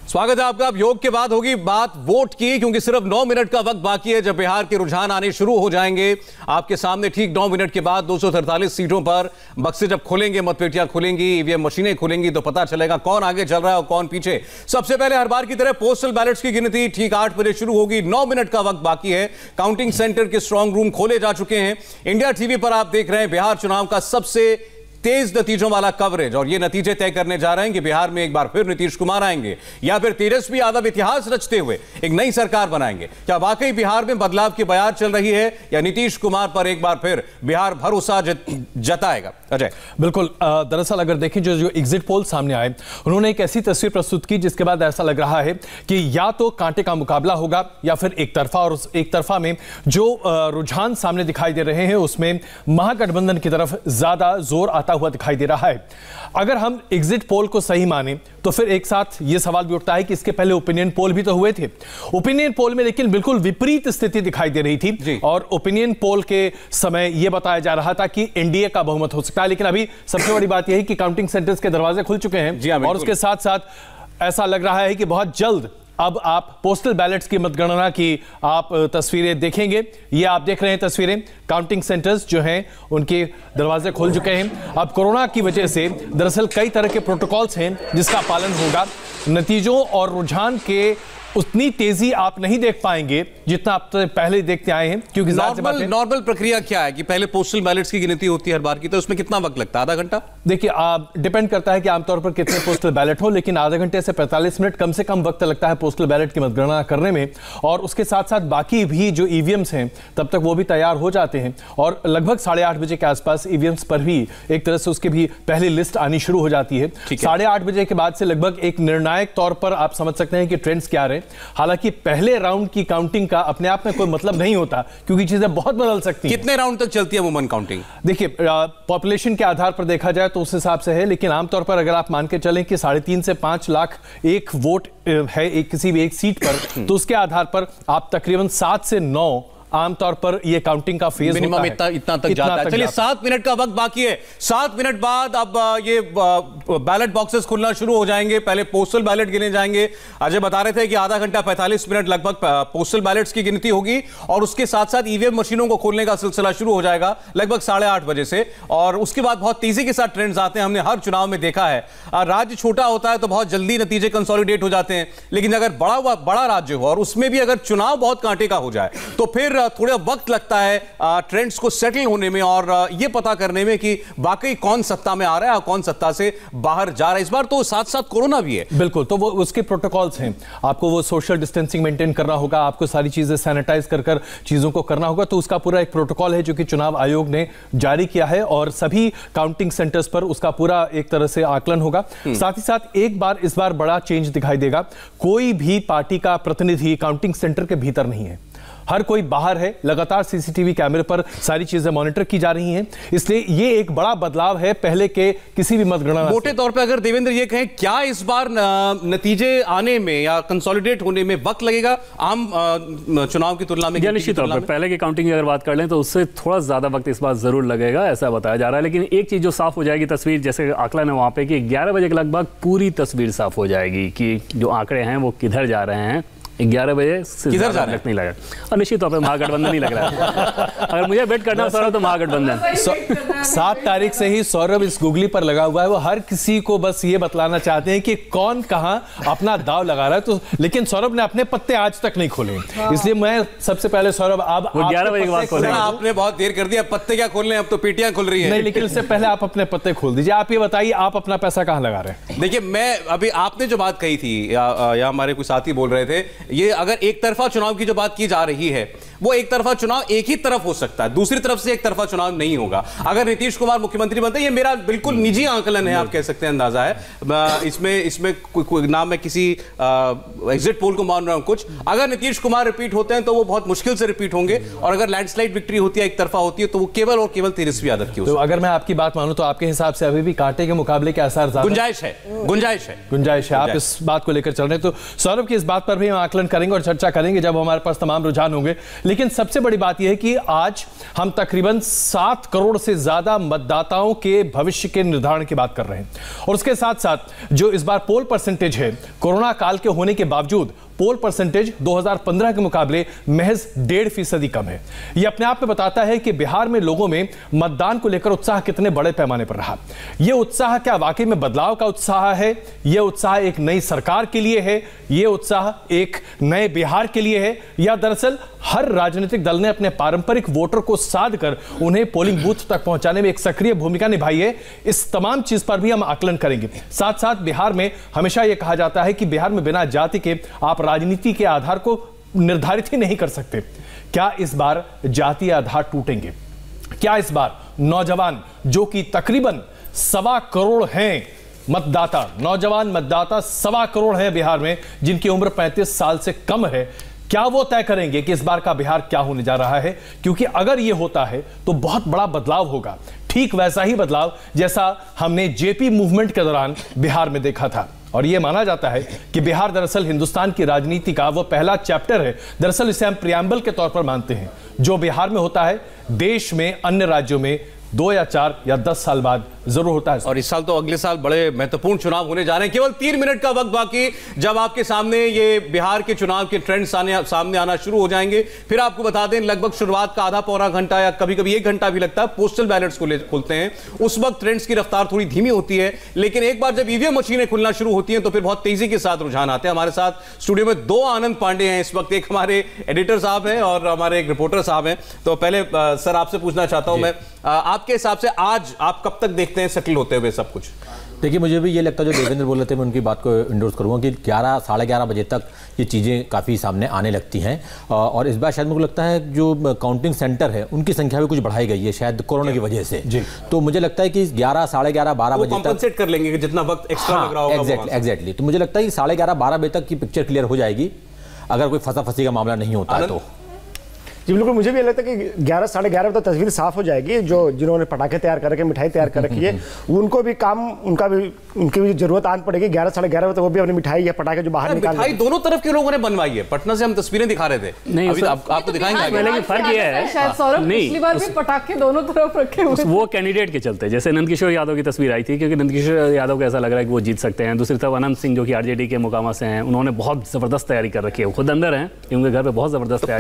स्वागत है आपका। अब योग के बाद होगी बात वोट की, क्योंकि सिर्फ 9 मिनट का वक्त बाकी है जब बिहार के रुझान आने शुरू हो जाएंगे। आपके सामने ठीक 9 मिनट के बाद 243 सीटों पर बक्से जब खुलेंगे, मतपेटियां खुलेंगी, ईवीएम मशीनें खुलेंगी, तो पता चलेगा कौन आगे चल रहा है और कौन पीछे। सबसे पहले हर बार की तरह पोस्टल बैलेट्स की गिनती ठीक 8 बजे शुरू होगी। 9 मिनट का वक्त बाकी है। काउंटिंग सेंटर के स्ट्रांग रूम खोले जा चुके हैं। इंडिया टीवी पर आप देख रहे हैं बिहार चुनाव का सबसे तेज नतीजों वाला कवरेज, और ये नतीजे तय करने जा रहे हैं कि बिहार में एक बार फिर नीतीश कुमार आएंगे या फिर तेजस्वी यादव इतिहास रचते हुए एक नई सरकार बनाएंगे। क्या वाकई बिहार में बदलाव की बयार चल रही है या नीतीश कुमार पर एक बार फिर बिहार भरोसा जताएगा? अजय, बिल्कुल। दरअसल अगर देखें जो एग्जिट पोल सामने आए, उन्होंने एक ऐसी तस्वीर प्रस्तुत की जिसके बाद ऐसा लग रहा है कि या तो कांटे का मुकाबला होगा या फिर एक तरफा, और उस एक तरफा में जो रुझान सामने दिखाई दे रहे हैं उसमें महागठबंधन की तरफ ज्यादा जोर आता हुआ दिखाई दे रहा है। अगर हम एग्जिट पोल को सही माने तो फिर एक साथ यह सवाल भी उठता है कि इसके पहले ओपिनियन पोल भी तो हुए थे। ओपिनियन पोल में लेकिन बिल्कुल विपरीत स्थिति दिखाई दे रही थी, और ओपिनियन पोल के समय यह बताया जा रहा था कि एनडीए का बहुमत हो सकता है। लेकिन अभी सबसे बड़ी बात यह है कि काउंटिंग सेंटर्स के दरवाजे खुल चुके हैं, और उसके साथ साथ ऐसा लग रहा है कि बहुत जल्द अब आप पोस्टल बैलेट्स की मतगणना की आप तस्वीरें देखेंगे। ये आप देख रहे हैं तस्वीरें, काउंटिंग सेंटर्स जो हैं उनके दरवाजे खुल चुके हैं। अब कोरोना की वजह से दरअसल कई तरह के प्रोटोकॉल्स हैं जिसका पालन होगा। नतीजों और रुझान के उतनी तेजी आप नहीं देख पाएंगे जितना आप पहले देखते आए हैं, क्योंकि नॉर्मल प्रक्रिया क्या है कि पहले पोस्टल बैलेट्स की गिनती होती है हर बार की, तो उसमें कितना वक्त लगता है? आधा घंटा? देखिए, आप डिपेंड करता है कि आमतौर पर कितने पोस्टल बैलेट हो, लेकिन आधा घंटे से 45 मिनट कम से कम वक्त लगता है पोस्टल बैलेट की मतगणना करने में। और उसके साथ साथ बाकी भी जो ईवीएम्स हैं तब तक वो भी तैयार हो जाते हैं, और लगभग 8:30 बजे के आसपास ईवीएम्स पर भी एक तरह से उसकी भी पहली लिस्ट आनी शुरू हो जाती है। 8:30 बजे के बाद से लगभग एक निर्णायक तौर पर आप समझ सकते हैं कि ट्रेंड्स क्या रहे। हालांकि पहले राउंड की काउंटिंग का अपने आप में कोई मतलब नहीं होता, क्योंकि चीजें बहुत बदल सकती हैं। कितने राउंड तक चलती है अमूमन काउंटिंग? देखिए, पॉपुलेशन के आधार पर देखा जाए तो उस हिसाब से है, लेकिन आमतौर पर अगर आप मान के चलें कि 3.5 से 5 लाख एक वोट है किसी भी एक सीट पर, तो उसके आधार पर आप तकरीबन 7 से 9 आमतौर पर यह काउंटिंग का फेज मिनिमम इतना तक जाता है। चलिए, 7 मिनट का वक्त बाकी है। 7 मिनट बाद अब ये बैलेट बॉक्सेस खुलना शुरू हो जाएंगे। पहले पोस्टल बैलेट गिने जाएंगे। अजय बता रहे थे कि आधा घंटा 45 मिनट लगभग पोस्टल बैलेट्स की गिनती होगी, और उसके साथ साथ ईवीएम मशीनों को खोलने का सिलसिला शुरू हो जाएगा लगभग 8:30 बजे से। और उसके बाद बहुत तेजी के साथ ट्रेंड्स आते हैं। हमने हर चुनाव में देखा है, राज्य छोटा होता है तो बहुत जल्दी नतीजे कंसोलिडेट हो जाते हैं, लेकिन अगर बड़ा राज्य हो और उसमें भी अगर चुनाव बहुत कांटे का हो जाए तो फिर थोड़ा वक्त लगता है ट्रेंड्स को सेटल होने में और यह पता करने में कि वाकई कौन सत्ता में आ रहा है और कौन सत्ता से बाहर जा रहा है। इस बार तो साथ साथ कोरोना भी है। बिल्कुल, तो वो उसके प्रोटोकॉल्स हैं। आपको वो सोशल डिस्टेंसिंग मेंटेन करना होगा, आपको सारी चीजें सैनिटाइज कर चीजों को करना होगा। तो उसका पूरा एक प्रोटोकॉल है जो कि चुनाव आयोग ने जारी किया है, और सभी काउंटिंग सेंटर्स पर उसका पूरा एक तरह से आकलन होगा। साथ ही साथ इस बार बड़ा चेंज दिखाई देगा। कोई भी पार्टी का प्रतिनिधि काउंटिंग सेंटर के भीतर नहीं है, हर कोई बाहर है। लगातार सीसीटीवी कैमरे पर सारी चीजें मॉनिटर की जा रही हैं, इसलिए ये एक बड़ा बदलाव है पहले के किसी भी मतगणना। मोटे तौर पे अगर देवेंद्र ये कहें, क्या इस बार नतीजे आने में या कंसोलिडेट होने में वक्त लगेगा आम चुनाव की तुलना में? निश्चित तौर पर पहले की काउंटिंग की अगर बात कर लें तो उससे थोड़ा ज्यादा वक्त इस बार जरूर लगेगा, ऐसा बताया जा रहा है। लेकिन एक चीज जो साफ हो जाएगी तस्वीर, जैसे आकलन है वहां पे कि 11 बजे के लगभग पूरी तस्वीर साफ हो जाएगी कि जो आंकड़े हैं वो किधर जा रहे हैं। 11 बजे से किधर जा नहीं लगा, और निश्चित तौर पर महागठबंधन नहीं लग रहा है। अगर मुझे बेट करना हो सौरभ तो महागठबंधन। 7 तारीख से ही सौरभ इस गुगली पर लगा हुआ है। वो हर किसी को बस ये बतलाना चाहते हैं कि कौन कहां अपना दाव लगा रहा है। तो लेकिन सौरभ ने अपने पत्ते आज तक नहीं खोले, इसलिए मैं सबसे पहले सौरभ आप 11 बजे के बाद खोले। आपने बहुत देर कर दिया, पत्ते क्या खोलने, अब तो पेटियां खुल रही है। नहीं, लेकिन उससे पहले आप अपने पत्ते खोल दीजिए। आप ये बताइए, आप अपना पैसा कहां लगा रहे हैं? देखिए, मैं अभी आपने जो बात कही थी या हमारे कुछ साथी बोल रहे थे, ये अगर एक तरफा चुनाव की जो बात की जा रही है, वो एक तरफा चुनाव एक ही तरफ हो सकता है, दूसरी तरफ से एक तरफा चुनाव नहीं होगा। अगर नीतीश कुमार मुख्यमंत्री बनते, ये मेरा बिल्कुल निजी आकलन है, आप कह सकते हैं, अंदाजा है। इसमें ना मैं किसी एग्जिट पोल को मान रहा हूं कुछ। अगर नीतीश कुमार रिपीट होते हैं तो वो बहुत मुश्किल से रिपीट होंगे, और अगर लैंडस्लाइड विक्ट्री होती है, एक तरफा होती है, तो वो केवल और केवल तेजस्वी यादव की। तो अगर मैं आपकी बात मानूं तो आपके हिसाब से अभी भी कांटे के मुकाबले के आसार गुंजाइश है। आप इस बात को लेकर चल रहे हैं, तो सौरभ की इस बात पर भी हम आकलन करेंगे और चर्चा करेंगे जब हमारे पास तमाम रुझान होंगे। लेकिन सबसे बड़ी बात यह है कि आज हम तकरीबन 7 करोड़ से ज्यादा मतदाताओं के भविष्य के निर्धारण की बात कर रहे हैं। और उसके साथ साथ जो इस बार पोल परसेंटेज है, कोरोना काल के होने के बावजूद पोल परसेंटेज 2015 के मुकाबले महज 1.5% कम है। यह अपने आप में बताता है कि बिहार में लोगों में मतदान को लेकर उत्साह कितने बड़े पैमाने पर रहा। यह उत्साह क्या वाकई में बदलाव का उत्साह है? यह उत्साह एक नई सरकार के लिए है? यह उत्साह एक नए बिहार के लिए है? या दरअसल हर राजनीतिक दल ने अपने पारंपरिक वोटर को साध कर उन्हें पोलिंग बूथ तक पहुंचाने में एक सक्रिय भूमिका निभाई है? इस तमाम चीज पर भी हम आकलन करेंगे। साथ साथ बिहार में हमेशा यह कहा जाता है कि बिहार में बिना जाति के आप राजनीति के आधार को निर्धारित ही नहीं कर सकते। क्या इस बार जातीय आधार टूटेंगे? क्या इस बार नौजवान, जो कि तकरीबन 1.25 करोड़ हैं मतदाता, नौजवान मतदाता 1.25 करोड़ हैं बिहार में, जिनकी उम्र 35 साल से कम है, क्या वो तय करेंगे कि इस बार का बिहार क्या होने जा रहा है? क्योंकि अगर ये होता है तो बहुत बड़ा बदलाव होगा, ठीक वैसा ही बदलाव जैसा हमने जेपी मूवमेंट के दौरान बिहार में देखा था। और यह माना जाता है कि बिहार दरअसल हिंदुस्तान की राजनीति का वो पहला चैप्टर है, दरअसल इसे हम प्रियम्बल के तौर पर मानते हैं। जो बिहार में होता है देश में अन्य राज्यों में 2 या 4 या 10 साल बाद जरूर होता है। और इस साल तो अगले साल बड़े महत्वपूर्ण चुनाव होने जा रहे हैं। केवल 3 मिनट का वक्त बाकी, जब आपके सामने ये बिहार के चुनाव के ट्रेंड्स सामने आना शुरू हो जाएंगे। फिर आपको बता दें, लगभग शुरुआत का आधा पौना घंटा या कभी कभी 1 घंटा भी लगता है पोस्टल बैलेट्स खुलते हैं। उस वक्त ट्रेंड्स की रफ्तार थोड़ी धीमी होती है, लेकिन एक बार जब ईवीएम मशीनें खुलना शुरू होती हैं तो फिर बहुत तेजी के साथ रुझान आते हैं। हमारे साथ स्टूडियो में 2 आनंद पांडे हैं इस वक्त, एक हमारे एडिटर साहब हैं और हमारे एक रिपोर्टर साहब हैं। तो पहले सर आपसे पूछना चाहता हूं मैं, आपके हिसाब से आज आप कब तक देखते हैं सेटल होते हुए सब कुछ? देखिए, मुझे भी ये लगता है जो देवेंद्र बोल रहे थे, मैं उनकी बात को इंडोर्स करूंगा कि 11 साढ़े 11 बजे तक ये चीज़ें काफ़ी सामने आने लगती हैं। और इस बार शायद मुझे लगता है जो काउंटिंग सेंटर है उनकी संख्या भी कुछ बढ़ाई गई है शायद कोरोना की वजह से जी। तो मुझे लगता है कि 11 साढ़े 11 12 बजे तक कंपनसेट कर लेंगे कि जितना वक्त एक्स्ट्रा लग रहा होगा। एग्जैक्टली। तो मुझे लगता है कि 11:30 12 बजे तक की पिक्चर क्लियर हो जाएगी, अगर कोई फंसी का मामला नहीं होता है तो। जी बिल्कुल, मुझे भी लगता है कि 11 साढ़े 11 बजे तक तस्वीर साफ हो जाएगी। जो जिन्होंने पटाखे तैयार कर रखे, मिठाई तैयार कर रखी है, उनको भी काम, उनकी भी जरूरत आन पड़ेगी। 11 साढ़े 11 बजे तक वो भी अपनी मिठाई या पटाखे जो बाहर निकाल, मिठाई दोनों तरफ के लोगों ने बनवाई है। पटना से हम तस्वीरें दिखा रहे थे, नहीं अभी आपको दिखाएंगे। लेकिन फर्क ये है शायद सौरभ, पिछली बार भी पटाखे दोनों तरफ रखे हुए, वो कैंडिडेट के चलते। जैसे नंदकिशोर यादव की तस्वीर आई थी, क्योंकि नंदकिशोर यादव को ऐसा लग रहा है कि वो जीत सकते हैं। दूसरी तरफ अनंत सिंह जो कि आरजेडी के मोकामा से हैं, उन्होंने बहुत जबरदस्त तैयारी कर रखी है, खुद अंदर हैं, उनके घर पे बहुत जबरदस्त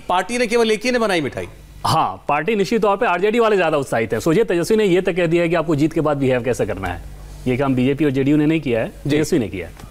पार्टी ने केवल एक ही ने बनाई मिठाई। हाँ, पार्टी निश्चित तौर पे आरजेडी वाले ज्यादा उत्साहित है। सोचिए, तेजस्वी ने यह तक कह दिया है कि आपको जीत के बाद बिहेव कैसे करना है। ये काम बीजेपी और जेडीयू ने नहीं किया है, तेजस्वी ने किया है।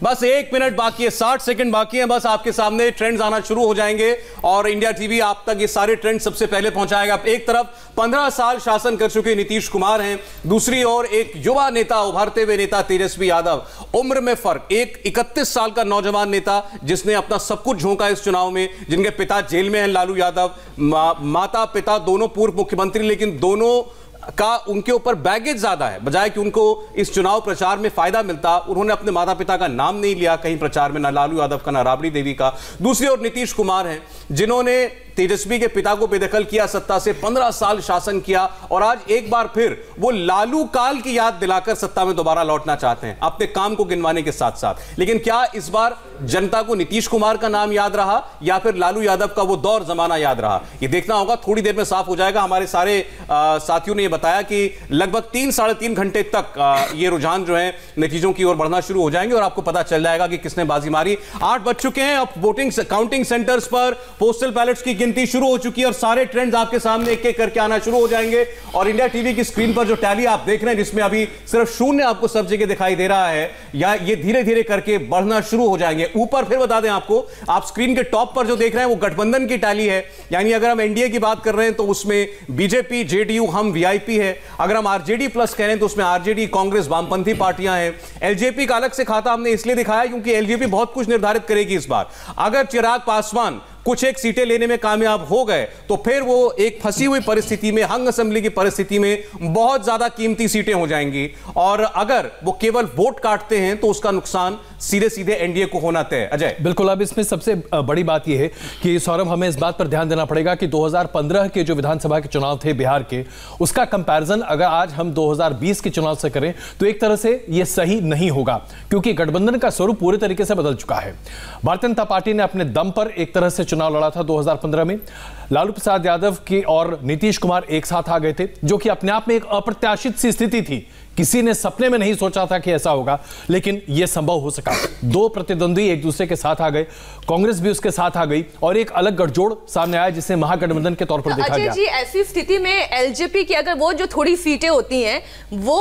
बस 1 मिनट बाकी है, 60 सेकंड बाकी है, बस आपके सामने ट्रेंड्स आना शुरू हो जाएंगे और इंडिया टीवी आप तक ये सारे ट्रेंड सबसे पहले पहुंचाएगा। एक तरफ 15 साल शासन कर चुके नीतीश कुमार हैं, दूसरी ओर एक युवा नेता, उभरते हुए नेता तेजस्वी यादव। उम्र में फर्क, एक 31 साल का नौजवान नेता जिसने अपना सब कुछ झोंका इस चुनाव में, जिनके पिता जेल में हैं लालू यादव, माता पिता दोनों पूर्व मुख्यमंत्री, लेकिन दोनों का उनके ऊपर बैगेज ज्यादा है। बजाय कि उनको इस चुनाव प्रचार में फायदा मिलता, उन्होंने अपने माता पिता का नाम नहीं लिया कहीं प्रचार में, ना लालू यादव का, ना राबड़ी देवी का। दूसरी ओर नीतीश कुमार हैं, जिन्होंने तेजस्वी के पिता को बेदखल किया, सत्ता से 15 साल शासन किया और आज एक बार फिर वो लालू काल की याद दिलाकर सत्ता में दोबारा लौटना चाहते हैं अपने काम को गिनवाने के साथ साथ। लेकिन क्या इस बार जनता को नीतीश कुमार का नाम याद रहा या फिर लालू यादव का वो दौर जमाना याद रहा? ये देखना होगा, थोड़ी देर में साफ हो जाएगा। हमारे सारे साथियों ने यह बताया कि लगभग 3 साढ़े 3 घंटे तक ये रुझान जो है नतीजों की ओर बढ़ना शुरू हो जाएंगे और आपको पता चल जाएगा कि किसने बाजी मारी। 8 बज चुके हैं, अब वोटिंग काउंटिंग सेंटर्स पर पोस्टल बैलेट्स की गिनती शुरू हो चुकी है और सारे ट्रेंड्स आपके सामने एक एक करके आना शुरू हो जाएंगे। और इंडिया टीवी की स्क्रीन पर जो टैली आप देख रहे हैं, जिसमें अभी सिर्फ 0 आपको सब जगह दिखाई दे रहा है, या ये धीरे धीरे करके बढ़ना शुरू हो जाएंगे ऊपर। फिर बता दें आपको, आप स्क्रीन के टॉप पर जो देख रहे हैं वो गठबंधन की टैली है, यानी अगर हम एनडीए की बात कर रहे हैं तो उसमें बीजेपी, जेडीयू, हम वीआईपी है। अगर हम आरजेडी प्लस कह रहे हैं तो उसमें आरजेडी, कांग्रेस, वामपंथी पार्टियां हैं। एलजेपी का अलग से खाता हमने इसलिए दिखाया क्योंकि एलजेपी बहुत कुछ निर्धारित करेगी इस बार। अगर चिराग पासवान कुछ एक सीटें लेने में कामयाब हो गए तो फिर वो एक फंसी हुई परिस्थिति में, हंग असेंबली की परिस्थिति में बहुत ज्यादा कीमती सीटें हो जाएंगी और अगर वो केवल वोट काटते हैं तो उसका नुकसान सीधे सीधे एनडीए को होना तय। अजय, बिल्कुल। अब इसमें सबसे बड़ी बात यह है कि सौरभ, हमें इस बात पर ध्यान देना पड़ेगा कि 2015 के जो विधानसभा के चुनाव थे बिहार के, उसका कंपैरिजन अगर आज हम 2020 के चुनाव से करें तो एक तरह से यह सही नहीं होगा, क्योंकि गठबंधन का स्वरूप पूरे तरीके से बदल चुका है। भारतीय जनता पार्टी ने अपने दम पर एक तरह से चुनाव लड़ा था 2015 में। लालू प्रसाद यादव की और नीतीश कुमार एक साथ आ गए थे, जो कि अपने आप में एक अप्रत्याशित सी स्थिति थी। किसी ने सपने में नहीं सोचा था कि ऐसा होगा, लेकिन यह संभव हो सका। दो प्रतिद्वंदी एक दूसरे के साथ आ गए, कांग्रेस भी उसके साथ आ गई और एक अलग गठजोड़ सामने आया जिसे महागठबंधन के तौर पर देखा गया। जी, ऐसी स्थिति में एलजेपी की अगर वो जो थोड़ी सीटें होती हैं वो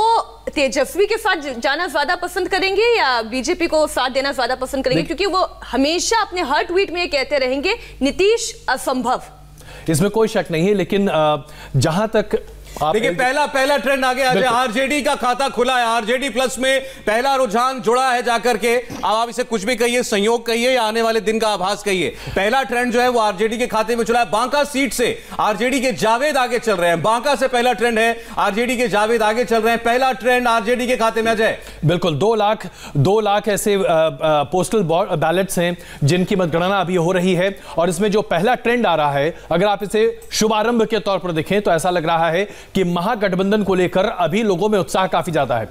तेजस्वी के साथ जाना ज्यादा पसंद करेंगे या बीजेपी को साथ देना ज्यादा पसंद करेंगे? क्योंकि वो हमेशा अपने हर ट्वीट में ये कहते रहेंगे नीतीश असंभव। इसमें कोई शक नहीं है, लेकिन जहां तक देखिए पहला ट्रेंड आ गया। आरजेडी का खाता खुला है, आरजेडी प्लस में पहला रुझान जुड़ा है जाकर के। अब आप इसे कुछ भी कहिए, संयोग कहिए या आने वाले दिन का आभास कहिए, पहला ट्रेंड जो है वो आरजेडी के खाते में चला है। बांका सीट से आरजेडी के जावेद आगे चल रहे हैं। बांका से पहला ट्रेंड है, आरजेडी के जावेद आगे चल रहे हैं। पहला ट्रेंड आरजेडी के खाते में अजय। बिल्कुल 2 लाख ऐसे पोस्टल बैलेट्स हैं जिनकी मतगणना अभी हो रही है, और इसमें जो पहला ट्रेंड आ रहा है, अगर आप इसे शुभारंभ के तौर पर देखें तो ऐसा लग रहा है कि महागठबंधन को लेकर अभी लोगों में उत्साह काफी ज्यादा है।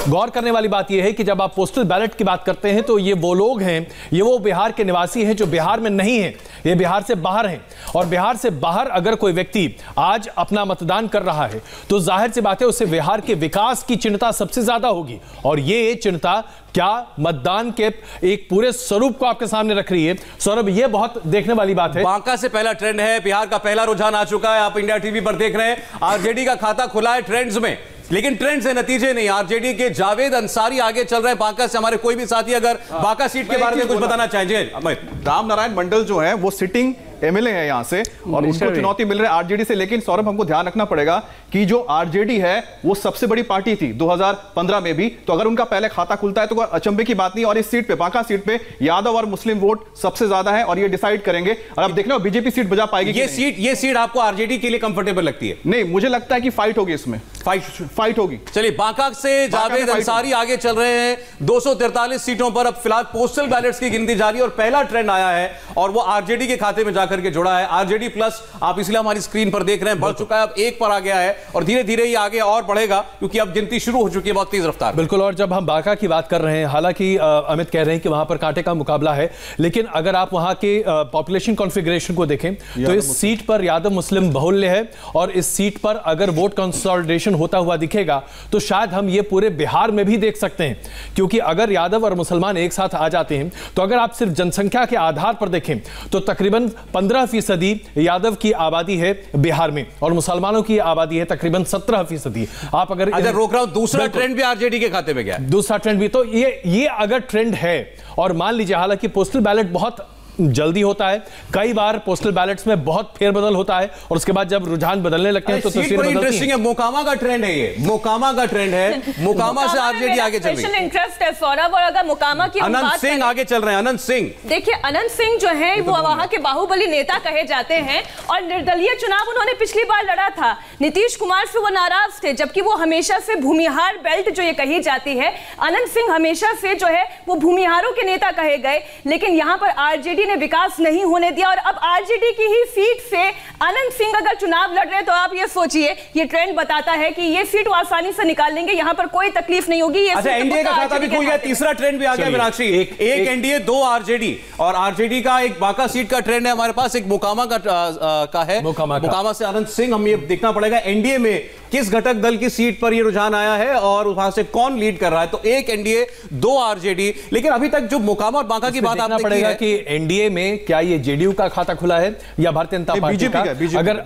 गौर करने वाली बात यह है कि जब आप पोस्टल बैलेट की बात करते हैं तो ये वो लोग हैं, ये वो बिहार के निवासी हैं जो बिहार में नहीं हैं, ये बिहार से बाहर हैं। और बिहार से बाहर अगर कोई व्यक्ति आज अपना मतदान कर रहा है तो जाहिर सी बात है उससे बिहार के विकास की चिंता सबसे ज्यादा होगी, और ये चिंता क्या मतदान के एक पूरे स्वरूप को आपके सामने रख रही है। सौरभ, ये बहुत देखने वाली बात है। बांका से पहला ट्रेंड है, बिहार का पहला रुझान आ चुका है। आप इंडिया टीवी पर देख रहे हैं, आरजेडी का खाता खुला है ट्रेंड्स में, लेकिन ट्रेंड से नतीजे नहीं। आरजेडी के जावेद अंसारी आगे चल रहे हैं बांका से। हमारे कोई भी साथी अगर बांका सीट के बारे में कुछ बताना चाहेंगे। राम नारायण मंडल जो है वो सिटिंग एमएलए है यहां से, और उनको चुनौती मिल रही है आरजेडी से। लेकिन सौरभ, हमको ध्यान रखना पड़ेगा कि जो आरजेडी है वो सबसे बड़ी पार्टी थी 2015 में भी, तो अगर उनका पहले खाता खुलता है तो कोई अचंभे की बात नहीं। और इस सीट पे, बांका सीट पे, यादव और मुस्लिम वोट सबसे ज्यादा है और ये डिसाइड करेंगे। और अब देखना बीजेपी सीट बजा पाएगी। ये सीट आपको आरजेडी के लिए कंफर्टेबल लगती है? नहीं, मुझे लगता है कि फाइट होगी इसमें, फाइट होगी। चलिए, बांका से जावेद अंसारी आगे चल रहे हैं 243 सीटों पर। अब फिलहाल पोस्टल बैलेट्स की गिनती जारी और पहला ट्रेंड आया है और वो आरजेडी के खाते में जाकर के जुड़ा है। आरजेडी प्लस आप इसलिए हमारी स्क्रीन पर देख रहे हैं, बढ़ चुका है, अब 1 पर आ गया है और धीरे धीरे ये आगे और बढ़ेगा क्योंकि अब गिनती शुरू हो चुकी है बहुत तेज रफ्तार। बिल्कुल, और जब हम बांका की बात कर रहे हैं, हालांकि अमित कह रहे हैं कि वहां पर कांटे का मुकाबला है, लेकिन अगर आप वहां के पॉपुलेशन कॉन्फ़िगरेशन को देखें तो इस सीट पर यादव मुस्लिम बहुल्य है, और इस सीट पर अगर वोट कंसोलिडेशन होता हुआ दिखेगा तो शायद हम ये पूरे बिहार में भी देख सकते हैं। क्योंकि अगर यादव और मुसलमान एक साथ आ जाते हैं तो अगर आप सिर्फ जनसंख्या के आधार पर देखें तो तकरीबन 15% यादव की आबादी है बिहार में और मुसलमानों की आबादी है तकरीबन 17%। आप अगर रोक रहा हूं, दूसरा ट्रेंड भी आरजेडी के खाते में गया, दूसरा ट्रेंड भी। तो ये अगर ट्रेंड है, और मान लीजिए हालांकि पोस्टल बैलेट बहुत जल्दी होता है, कई बार पोस्टल बैलेट्स में बहुत फेरबदल होता है और उसके बाद जब रुझान बदलने लगते हैं तो तस्वीर बदलती है। मोकामा का ट्रेंड है, ये मोकामा का ट्रेंड है। मोकामा से आरजेडी आगे चल रही है। इंटरेस्ट है सौरभ, और अगर मोकामा की अनंत सिंह आगे चल रहे हैं। अनंत सिंह, देखिए अनंत सिंह जो है वो वहां के बाहुबली नेता कहे जाते हैं और निर्दलीय चुनाव उन्होंने पिछली बार लड़ा था। नीतीश कुमार से वो नाराज थे, जबकि वो हमेशा से भूमिहार बेल्ट जो ये कही जाती है, अनंत सिंह हमेशा से जो है वो भूमिहारों के नेता कहे गए। लेकिन यहां पर आरजेडी ने विकास नहीं होने दिया और अब आरजेडी की ही सीट से अनंत सिंह अगर चुनाव लड़ रहे तो आप ये सोचिए, ये ट्रेंड बताता है कि ये सीट वो आसानी से निकाल लेंगे, यहां पर कोई तकलीफ नहीं होगी। अच्छा, एनडीए का खाता भी खुल गया, तीसरा ट्रेंड भी आ गया मीनाक्षी। एक एनडीए, 2 आरजेडी, और आरजेडी का एक बांका सीट का ट्रेंड है हमारे पास, एक मोकामा का है। मोकामा से अनंत सिंह। हम ये देखना पड़ेगा एनडीए में किस घटक दल की सीट पर ये रुझान आया है और वहां से कौन लीड कर रहा है। तो एक एनडीए, 2 आरजेडी। लेकिन अभी तक जो मोकामा और बांका की बात आपने पड़ेगा कि एनडीए में क्या ये जेडीयू का खाता खुला है या भारतीय जनता पार्टी का।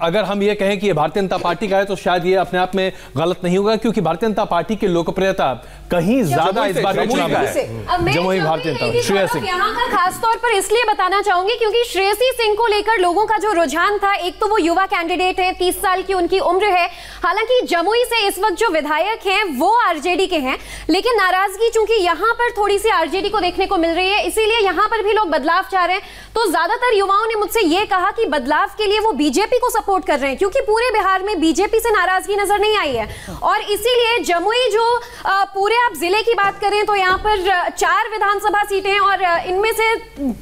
अगर हम ये कहें कि ये भारतीय जनता पार्टी का है तो शायद ये अपने आप में गलत नहीं होगा, क्योंकि भारतीय जनता पार्टी की लोकप्रियता कहीं ज्यादा इस बार जमुई भारतीय जनता यहाँ का खास तौर पर इसलिए बताना चाहूंगी क्योंकि श्रेयसी सिंह को लेकर लोगों का जो रुझान था, एक तो वो युवा कैंडिडेट है, 30 साल की उनकी उम्र है। हालांकि जमुई से इस वक्त जो विधायक हैं वो आरजेडी के हैं, लेकिन नाराजगी चूंकि यहाँ पर थोड़ी सी आरजेडी को देखने को मिल रही है, इसीलिए यहाँ पर भी लोग बदलाव चाह रहे हैं। तो ज्यादातर युवाओं ने मुझसे ये कहा कि बदलाव के लिए वो बीजेपी को सपोर्ट कर रहे हैं, क्योंकि पूरे बिहार में बीजेपी से नाराजगी नजर नहीं आई है। और इसीलिए जमुई जो पूरे आप जिले की बात करें तो यहाँ पर 4 विधानसभा सीटें हैं और इनमें से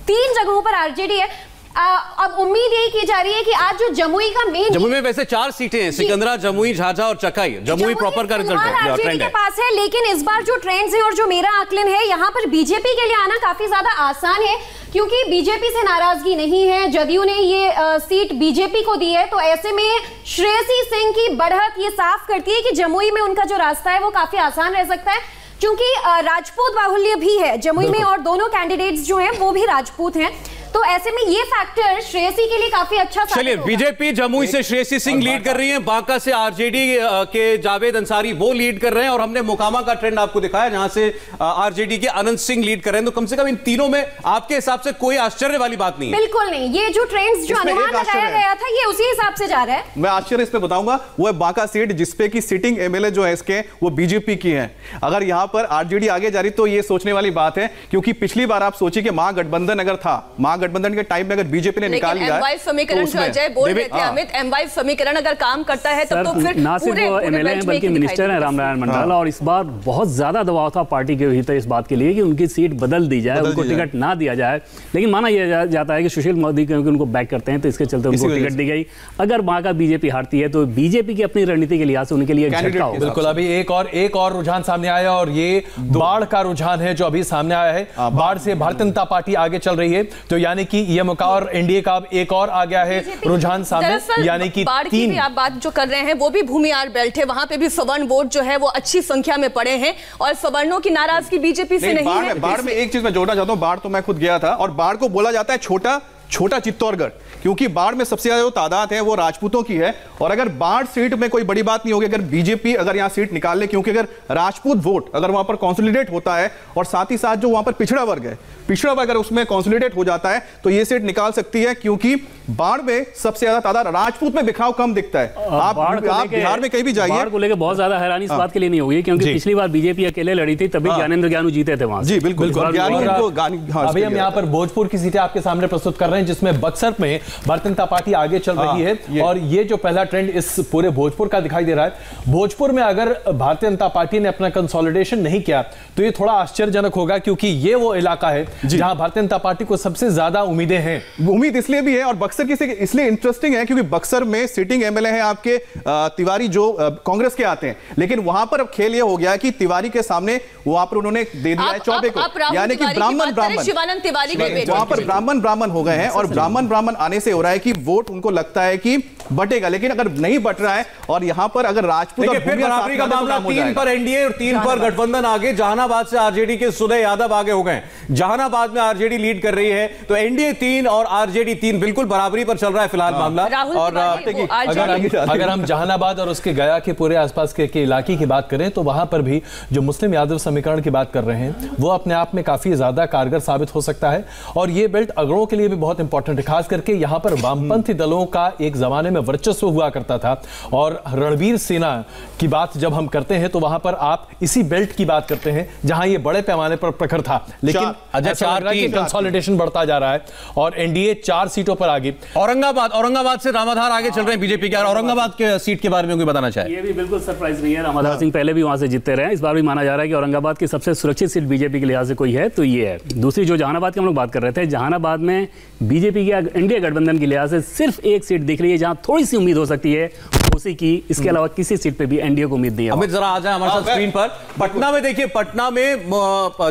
3 जगहों पर आरजेडी है। अब उम्मीद यही की जा रही है कि आज जो जमुई का मेन, जमुई में वैसे 4 सीटें हैं, सिकंदरा, जमुई, झाझा और चकाई। जमुई प्रॉपर का रिजल्ट आरजेडी के पास है, लेकिन इस बार जो ट्रेंड्स है और जो मेरा आकलन है, यहाँ पर बीजेपी के लिए आना काफी ज्यादा आसान है, क्योंकि बीजेपी से नाराजगी नहीं है। जदयू ने ये सीट बीजेपी को दी है, तो ऐसे में श्रेयसी सिंह की बढ़त ये साफ करती है कि जमुई में उनका जो रास्ता है वो काफी आसान रह सकता है, क्योंकि राजपूत बाहुल्य भी है जमुई में और दोनों कैंडिडेट्स जो हैं वो भी राजपूत हैं। तो ऐसे में ये फैक्टर श्रेयसी के लिए काफी अच्छा। चलिए, बीजेपी जमुई से श्रेयसी सिंह लीड कर रही है, बांका से आरजेडी के जावेद अंसारी वो लीड कर रहे हैं, और हमने मोकामा का ट्रेंड आपको दिखाया जहां से आरजेडी के अनंत सिंह लीड कर रहे हैं। तो कम से कम इन तीनों में आपके हिसाब से कोई आश्चर्य वाली बात नहीं है? बिल्कुल नहीं, ये जो ट्रेंड्स जो अनुमान लगाया गया था ये उसी हिसाब से जा रहा है। मैं आश्चर्य इस पे बताऊंगा, वो है बांका सीट जिसपे की सिटिंग एमएलए जो है इसके वो बीजेपी की है। अगर यहां पर आरजेडी आगे जा रही तो ये सोचने वाली बात है, क्योंकि पिछली बार आप सोचिए कि महागठबंधन अगर था, महागठबंधन के टाइम में अगर बीजेपी ने निकाल लिया एमवाई समीकरण जो अजय बोल रहे थे अमित, एमवाई समीकरण अगर काम करता है तब तो फिर ना सिर्फ वो एमएलए हैं बल्कि मिनिस्टर हैं रामनारायण मंडल, और इस बार बहुत ज्यादा दबाव था पार्टी के भीतर इस बात के लिए कि उनकी सीट बदल दी जाए, उनको टिकट ना दिया जाए। लेकिन माना यह जाता है कि सुशील मोदी क्योंकि उनको बैक करते हैं तो इसके चलते उनको टिकट दी गई। अगर वहां का बीजेपी हारती है तो बीजेपी की अपनी रणनीति के लिहाज से उनके लिए झटका होगा। बिल्कुल, अभी एक और रुझान सामने आया, और ये बाढ़ का रुझान है जो अभी सामने आया है। बाढ़ से भारतीय जनता पार्टी आगे चल रही है, तो यानी कि ये मौका और एनडीए का एक और आ गया है रुझान सामने, यानी कि बाढ़ की भी आप बात जो कर रहे हैं वो भी भूमिहार बेल्ट है, वहां पे भी सवर्ण वोट जो है वो अच्छी संख्या में पड़े हैं, और सवर्णों की नाराजगी बीजेपी से नहीं है। बाढ़ में एक चीज मैं जोड़ना चाहता हूं, बाढ़ तो मैं खुद गया था, और बाढ़ को बोला जाता है छोटा चित्तौड़गढ़, क्योंकि बाढ़ में सबसे ज्यादा जो तादाद है वो राजपूतों की है। और अगर बाढ़ सीट में कोई बड़ी बात नहीं होगी अगर बीजेपी अगर यहां सीट निकाल ले, क्योंकि अगर राजपूत वोट अगर वहां पर कॉन्सोलिडेट होता है, और साथ ही साथ जो वहां पर पिछड़ा वर्ग अगर उसमें कॉन्सोलिडेट हो जाता है तो ये सीट निकाल सकती है, क्योंकि बाढ़ में सबसे ज्यादा तादाद राजपूत में बिखराव कम दिखता है। आप बिहार में कहीं भी जाइए, बाढ़ को लेकर बहुत ज्यादा हैरानी इस बात के लिए नहीं होगी, क्योंकि पिछली बार बीजेपी अकेले लड़ी थी, तभी ज्ञानेंद्र ज्ञानू जीते थे वहां। जी बिल्कुल। अभी हम यहाँ पर भोजपुर की सीटें आपके सामने प्रस्तुत कर रहे हैं, जिसमें बक्सर में भारतीय जनता पार्टी आगे चल रही है, और ये जो पहला ट्रेंड इस पूरे भोजपुर का दिखाई दे रहा है। भोजपुर में अगर भारतीय जनता पार्टी ने अपना कंसोलिडेशन नहीं किया तो ये थोड़ा आश्चर्यजनक होगा, क्योंकि ये वो इलाका है जहां भारतीय जनता पार्टी को सबसे ज्यादा उम्मीदें हैं। उम्मीद इसलिए भी है, और बक्सर की इसलिए इंटरेस्टिंग है क्योंकि बक्सर में सिटिंग एमएलए हैं आपके तिवारी जो कांग्रेस के आते हैं, लेकिन वहां पर अब खेल ये हो गया है कि तिवारी के सामने वहां पर उन्होंने दे दिया है चौबे को, यानी कि ब्राह्मण शिवानंद तिवारी वहां पर ब्राह्मण हो गए हैं, और ब्राह्मण आने से हो रहा है कि वोट उनको लगता है कि बटेगा, लेकिन अगर नहीं बट रहा है और यहां पर अगर राजपूत और फिर बराबरी का मामला 3 पर एनडीए और 3 पर गठबंधन आगे। जहानाबाद से आरजेडी के सुदय यादव आगे हो गए, जहानाबाद में आरजेडी लीड कर रही है, तो एनडीए 3 और आरजेडी 3 बिल्कुल बराबरी पर चल रहा है फिलहाल मामला। और अगर हम जहानाबाद और उसके गया के पूरे आसपास के इलाके की बात करें तो वहां पर भी जो मुस्लिम यादव समीकरण की बात कर रहे हैं वो अपने आप में काफी ज्यादा कारगर साबित हो सकता है, और ये बेल्ट अगड़ों के लिए भी बहुत इंपॉर्टेंट है, खास करके यहां पर वामपंथी दलों का एक जमाने में वर्चस्व हुआ करता था, और रणवीर सेना की बात जब हम करते हैं तो वहां पर आप इसी बेल्ट की बात करते हैं जहां ये बड़े पैमाने पर प्रखर था, लेकिन कंसोलिडेशन बढ़ता जा रहा है और एनडीए 4 सीटों पर आगे। औरंगाबाद से रामाधार आगे चल रहे हैं बीजेपी के, और औरंगाबाद के सीट के बारे में कोई बताना चाहे? ये भी बिल्कुल सरप्राइज नहीं है, रामाधार सिंह पहले भी वहां से जीतते रहे, इस बार भी माना जा रहा है कि औरंगाबाद की सबसे सुरक्षित सीट बीजेपी के लिहाज से कोई है तो ये है। दूसरी जो जहानाबाद की हम लोग बात कर रहे थे, जहानाबाद में बीजेपी की एनडीए गठबंधन के लिहाज से सिर्फ एक सीट दिख रही है जहां थोड़ी सी उम्मीद हो सकती है ओसी की, इसके अलावा किसी सीट पे भी एनडीए को उम्मीद नहीं है। अमित जरा आ जाए हमारे साथ स्क्रीन पर। पटना में देखिए, पटना में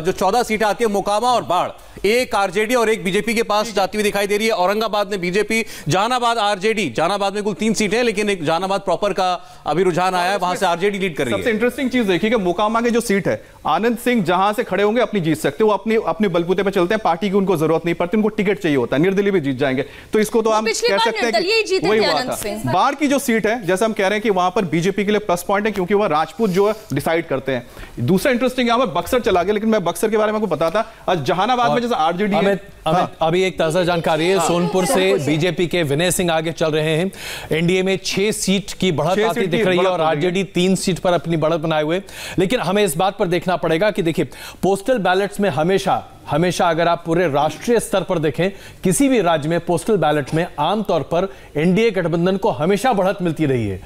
जो 14 सीटें आती है, मोकामा और बाढ़, एक आरजेडी और एक बीजेपी के पास जाती हुई दिखाई दे रही है। औरंगाबाद में बीजेपी, जहानाबाद आरजेडी, जहानाबाद में कुल 3 सीटें हैं, लेकिन एक जहानाबाद प्रॉपर का अभी रुझान आया है, वहां से आरजेडी लीड कर रही है। सबसे इंटरेस्टिंग चीज देखिए कि मोकामा की जो सीट है, आनंद सिंह जहां से खड़े होंगे अपनी जीत सकते, वो अपने बलबूते पे चलते हैं, पार्टी की उनको जरूरत नहीं पड़ती, उनको टिकट चाहिए होता है, निर्दलीय भी जीत जाएंगे, तो इसको तो हम कह सकते हैं कि वही हुआ था। बाढ़ की जो सीट है, जैसे हम कह रहे हैं कि वहां पर बीजेपी के लिए प्लस पॉइंट है, क्योंकि वह राजपूत जो डिसाइड करते हैं। दूसरा इंटरेस्टिंग यहां पर बक्सर चला गया, लेकिन मैं बक्सर के बारे में आपको बताता था, जहानाबाद में जैसे आरजेडी है। अभी एक ताजा जानकारी है, सोनपुर से बीजेपी के विनय सिंह आगे चल रहे हैं, एनडीए में 6 सीट की बढ़त आती दिख रही है, और आरजेडी 3 सीट पर अपनी बढ़त बनाए हुए। लेकिन हमें इस बात पर देखना पड़ेगा कि देखिए, पोस्टल बैलेट्स में हमेशा हमेशा अगर आप पूरे राष्ट्रीय स्तर पर देखें, किसी भी राज्य में पोस्टल बैलेट में आमतौर पर एनडीए गठबंधन को हमेशा बढ़त मिलती रही है।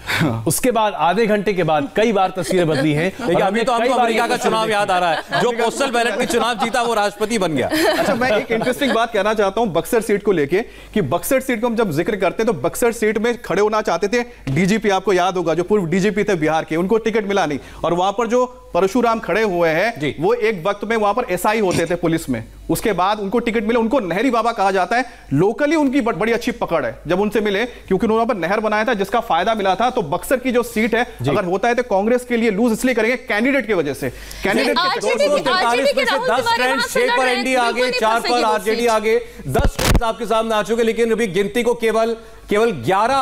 उसके बाद आधे घंटे के बाद कई बार तस्वीरें बदली हैं। अभी तो हमको अमेरिका का चुनाव याद आ रहा है, जो पोस्टल बैलेट में चुनाव जीता वो राष्ट्रपति बन गया। अच्छा, मैं एक इंटरेस्टिंग बात कहना चाहता हूं बक्सर सीट को लेके, कि बक्सर सीट को हम जब जिक्र करते हैं तो बक्सर सीट में खड़े होना चाहते थे डीजीपी, आपको याद होगा, जो पूर्व डीजीपी थे बिहार के, उनको टिकट मिला नहीं, और वहां पर जो परशुराम खड़े हुए हैं वो एक वक्त में वहां पर एसआई होते थे पुलिस में, उसके बाद उनको टिकट मिले, उनको नहरी बाबा कहा जाता है। लोकली उनकी बड़ी अच्छी पकड़ है जब उनसे मिले, क्योंकि उन्होंने पर नहर बनाया था जिसका फायदा मिला था। तो बक्सर की जो सीट है अगर होता है तो कांग्रेस के लिए लूज इसलिए करेंगे कैंडिडेट की वजह से, कैंडिडेट के 10 ट्रेंड, 6 पर एनडीए आगे, 4 पर आरजेडी आगे, 10 ट्रेंड आपके सामने आ चुके, लेकिन अभी गिनती को केवल 11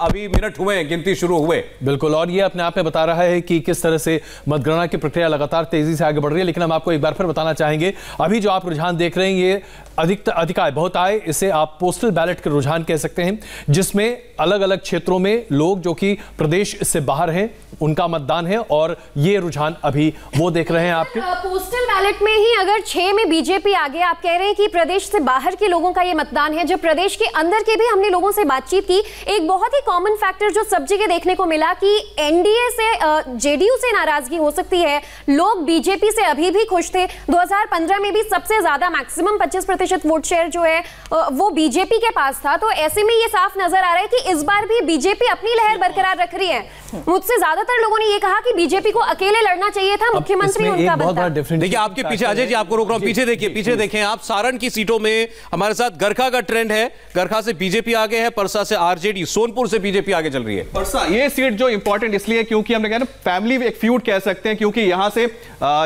अभी मिनट हुए हैं गिनती शुरू हुए। बिल्कुल, और ये अपने आप में बता रहा है कि किस तरह से मतगणना की प्रक्रिया लगातार तेजी से आगे बढ़ रही है। लेकिन हम आपको एक बार फिर बताना चाहेंगे, अभी जो आप रुझान देख रहे हैं ये अधिकाय बहुत आए, इसे आप पोस्टल बैलेट के रुझान कह सकते हैं, जिसमें अलग अलग क्षेत्रों में लोग जो कि प्रदेश से बाहर हैं उनका मतदान है, और ये रुझान अभी वो देख रहे हैं आपके पोस्टल बैलेट में ही। अगर 6 में बीजेपी आगे, आप कह रहे हैं कि प्रदेश से बाहर के लोगों का ये मतदान है, जो प्रदेश के अंदर के भी हमने लोगों से बातचीत की, एक बहुत ही कॉमन फैक्टर जो सब जगह देखने को मिला कि एनडीए से जेडीयू से नाराजगी हो सकती है, लोग बीजेपी से अभी भी खुश थे। 2015 में भी सबसे ज्यादा मैक्सिमम 25% वोट शेयर जो है वो बीजेपी के पास था। तो ऐसे में ये साफ नजर आ रहा है कि इस बार भी बीजेपी अपनी लहर बरकरार रख रही है। मुझसे ज्यादातर लोगों ने ये कहा कि बीजेपी को अकेले लड़ना चाहिए था, मुख्यमंत्री उनका बनता। देखिए आपके पीछे, अजय जी आपको रोक रहा हूं, पीछे देखिए, पीछे देखें आप, सारण की सीटों में हमारे साथ गरखा का ट्रेंड है, गरखा से बीजेपी आगे है, परसा से आरजेडी, सोनपुर से बीजेपी आगे चल रही है। परसा ये सीट जो इंपॉर्टेंट इसलिए क्योंकि हमने कहा ना फैमिली एक फ्यूड कह सकते हैं, क्योंकि यहां से